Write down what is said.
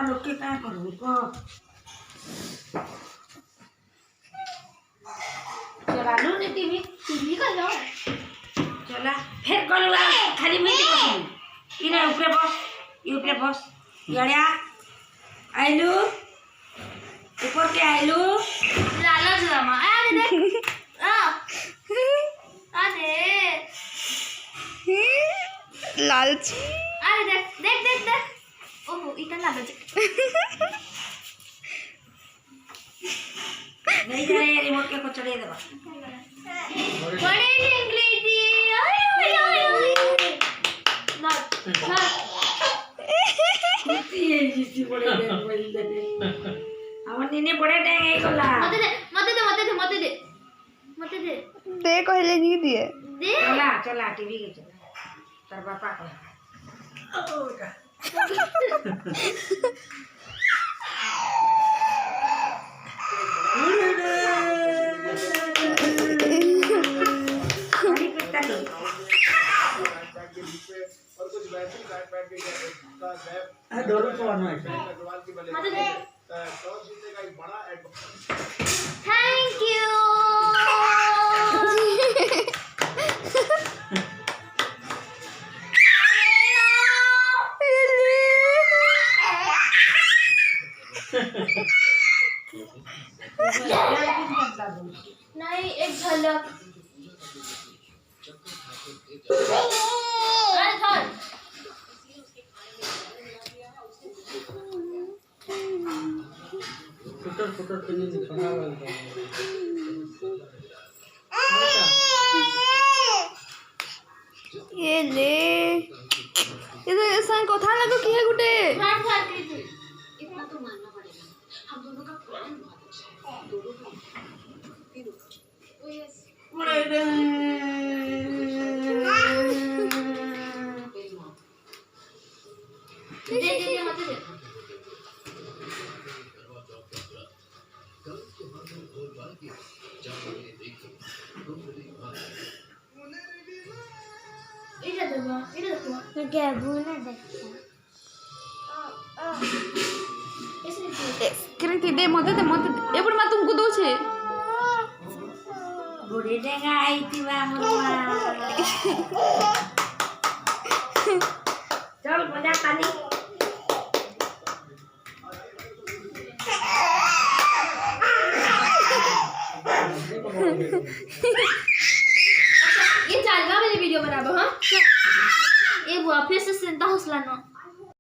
लोग के क्या करूँ को चला लो ने टीवी का लो चला फिर कल खाली मैं बस इने ऊपर बस गड़िया आइलू ऊपर के आइलू लाला जमा अरे देख अरे लालची अरे देख देख देख देख ओहो इतना लालच नहीं जा रहे रिमोट के को चढ़े देबा बड़े इंग्लिश दी आयो आयो नॉट ये जिसी बड़े दे बोल दे हमन निने बड़े टाइम ए गला मते दे दे कहले नहीं दिए दे चला टीवी के चला तार पापा को ओ बेटा थैंक यू नहीं एक झलक फुटर के नहीं दिखाना ये ले ये तो ऐसा कथा लगो कि है गुटे इतना तो मानना पड़ेगा हम दोनों का प्लान बहुत अच्छा है दोनों का दे मत दे इधर देखो क्या भूलना देखता कृति दे मते दे एपड़ मा तुमको दो छे बूढ़े देगा आई थी मुरुआ चल मजा खाली ये चालवा वाली वीडियो बनाबो हां ये बुआ फिर से सिंता हौसला न